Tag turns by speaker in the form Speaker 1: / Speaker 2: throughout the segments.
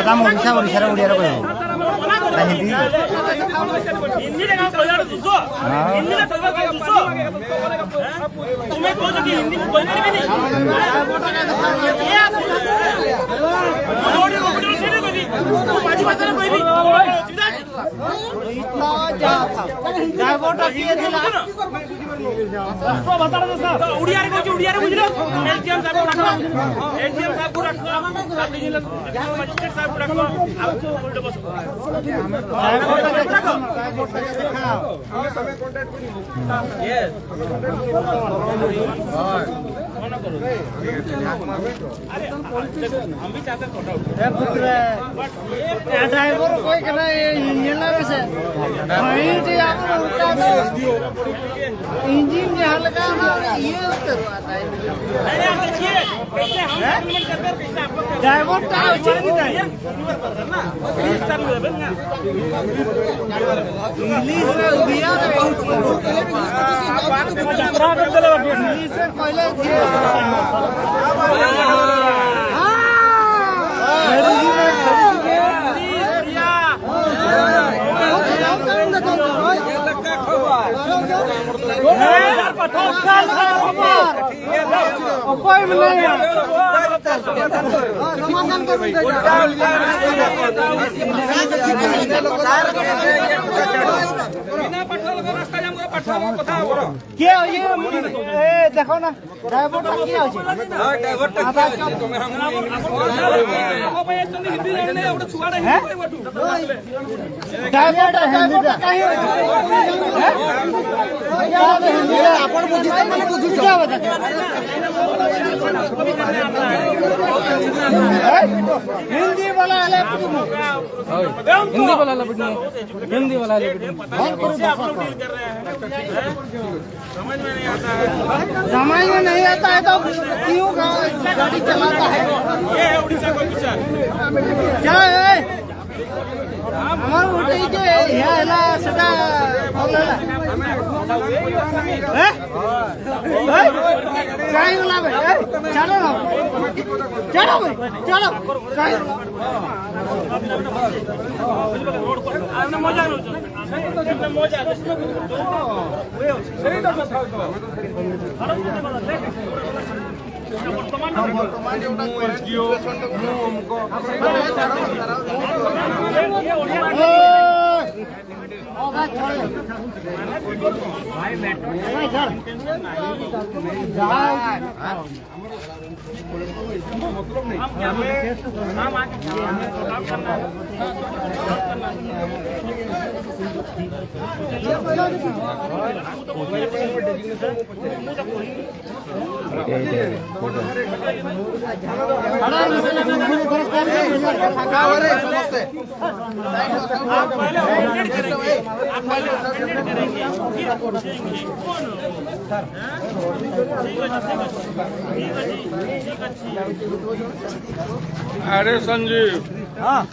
Speaker 1: काम ओडिशा ओडिशा रे ओडिया रे कहू ना हिंदी
Speaker 2: हिंदी रे काम कहला दुसो हिंदी रे कहबा का दुसो तुम्हें कहो कि हिंदी में बोलने भी नहीं मोड़ी मोड़ी सीधे करी तू पांच बात रे कहबी
Speaker 1: इतना जा था ड्राइवर किए थिला
Speaker 2: तो बता दे सर उड़िया रे कहू उड़िया रे बुझलो एटीएम साहब को रखो एटीएम साहब को रखो सब डिजिटल मजिस्ट्रेट साहब को रखो आप उल्टे बस
Speaker 3: हमें समय कांटेक्ट करी
Speaker 2: यस अरे हम भी चाहते कोटा
Speaker 1: ए पुत्र ड्राइवर कोई कना इंजन लगे से वहीं से आप उठा दो इंजन जे हल्का ना ये करवाता है
Speaker 2: अरे आप देखिए कैसे हम सेटलमेंट करते हैं कैसे आपको
Speaker 1: ड्राइवर का चल नहीं
Speaker 2: ना प्लीज चालू है बंगा
Speaker 1: इंग्लिश में बिया के बहुत
Speaker 2: यात्रा कर चले
Speaker 1: इंग्लिश से पहले थे देखो ना ड्राइवर क्या हिंदी वाला हिंदी वाला
Speaker 2: समझ में नहीं आता है
Speaker 1: समझ में नहीं आता है तो क्यों गाड़ी चलाता है
Speaker 2: ये है उड़ीसा का विचार
Speaker 1: क्या है हमारे उठी के हेला सदा बोलला काय बोला भाई चलो ना चलो भाई चलो काय
Speaker 2: आपने मजा लो आपने मजा
Speaker 3: अरे संजीव
Speaker 1: हाँ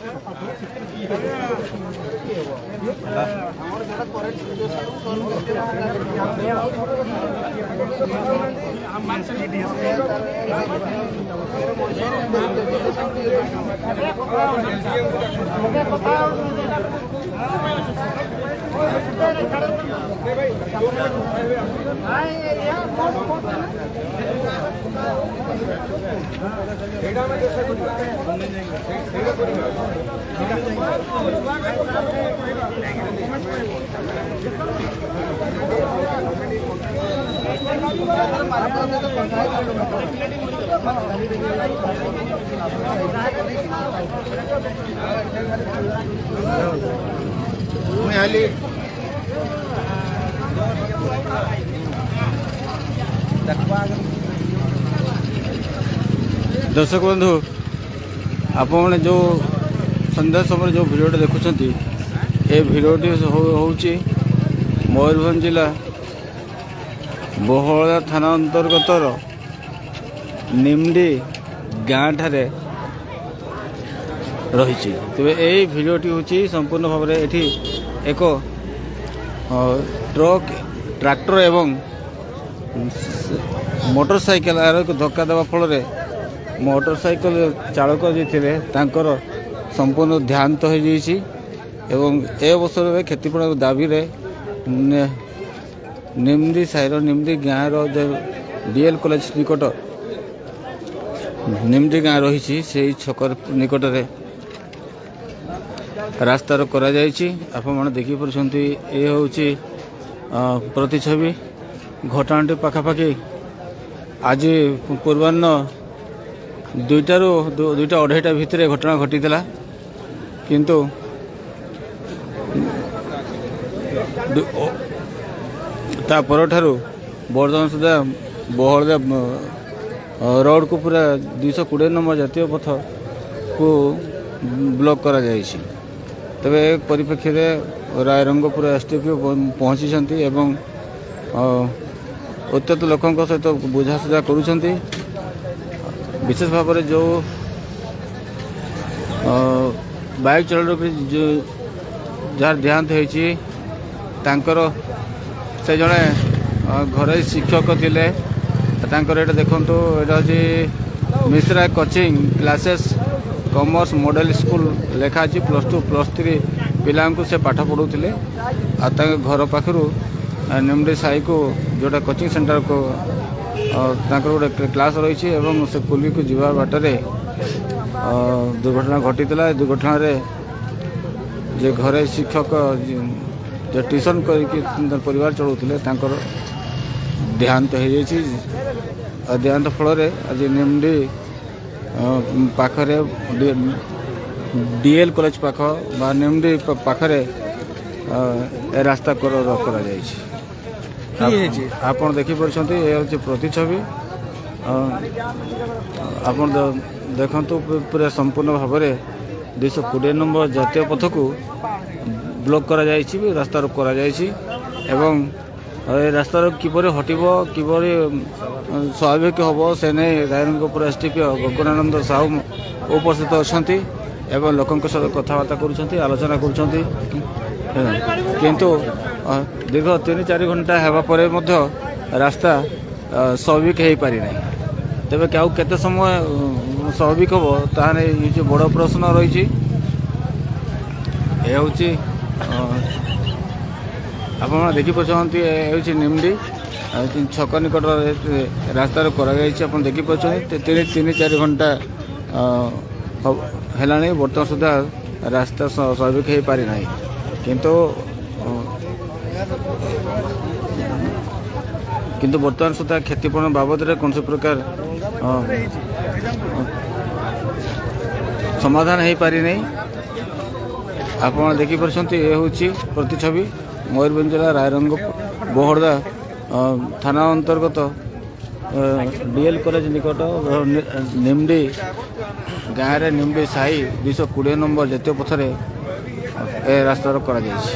Speaker 4: दर्शक बंधु आपने जो संध्या समय जो भिडियो देखुं ये भिडियोटी हूँ मयूरभंज जिला बहला थाना अंतर्गत निमडी गाँ ठारे रही तेज यही भिडियोटी हूँ संपूर्ण भाव में ये एक ट्रैक्टर एवं मोटरसाइकेल आर एक धक्का देवा फल मोटरसाइकेल चालक जी थे तांकर संपूर्ण ध्यान हो जाइए एवं ए अवसर में क्षतिपूरण दाबी निम्दी साहिर निम्दी गाँव जो डीएल कॉलेज निकट निम्दी गाँ रही से छक निकट में रास्तार करा आपण देखिपुंट ये हूँ प्रतिछवि घटनाटी पाखापाखि आज पूर्वाह्न 2टा 2:30 भितर घटना घटी किंतु ता परठारु बर्तमान सुधा बहलदा रोड को पूरा 220 नंबर जातीय पथ को ब्लॉक करा जाइछि। तबे परिप्रेक्षी में रायरंगपुर एसटीपी पहुँची एवं उत्त्यक्त लोकों सहित बुझासुझा करुँच विशेष भाव में जो बाइक चालक जो जार देहांत होती से जड़े घर शिक्षक थिले ये देखु यहाँ हूँ Mishra coaching classes commerce model school लेखा +2 +3 पिला से पाठ पढ़ुले घर पाखु निम्डी साई को जोटा कोचिंग सेंटर को गोटे क्लास रही से कुली को जीवा बाटरे दुर्घटना घटी दुर्घटना जे घरे शिक्षक जो ट्यूशन कर परिवार चलाउले देहांत हो जाए। देहांत फल आज निम्डी पाखरे डीएल कॉलेज पाख बा निम्डी पाखरे रास्ता करा आपण देखि परछंती ए होची प्रतिछवि आपण देखंतु पूरा संपूर्ण भाव में 220 नंबर जातीय पथ को ब्लॉक करा जाइछि रास्ता रोक करा जाइछि एवं रास्ता किपर हटब किपर स्वाभाविक हम से नहीं रायरंगपुर एसटीपी गगनानंद साहू उपस्थित अच्छा एवं लोकों सहित कथबार्ता कर आलोचना कर किंतु दीर्घ 3-4 घंटा होगापर रास्ता स्वाभाविक हो पारि ना तेरे क्या केते समय स्वाभाविक हम ताने ये जो बड़ प्रश्न रही आप देखिपुंट निम्डी छक निकट रास्तार कर देखिपुंट 3-4 घंटा है बर्तमान सुधा रास्ता स्वाभाविक हो पारि ना किंतु बर्तमान सुधा क्षतिपूरण बाबद कौन से प्रकार समाधान हो पारि नहीं आप देखिपुंट ये हूँ प्रतिछवि मयूरभंज जिला रायरंगपुर बोहरदा थाना अंतर्गत डीएल कॉलेज निकट निम्डी गाँव में निम्डी साई 220 नंबर जातीय पथरे रास्ता करा जाइछि।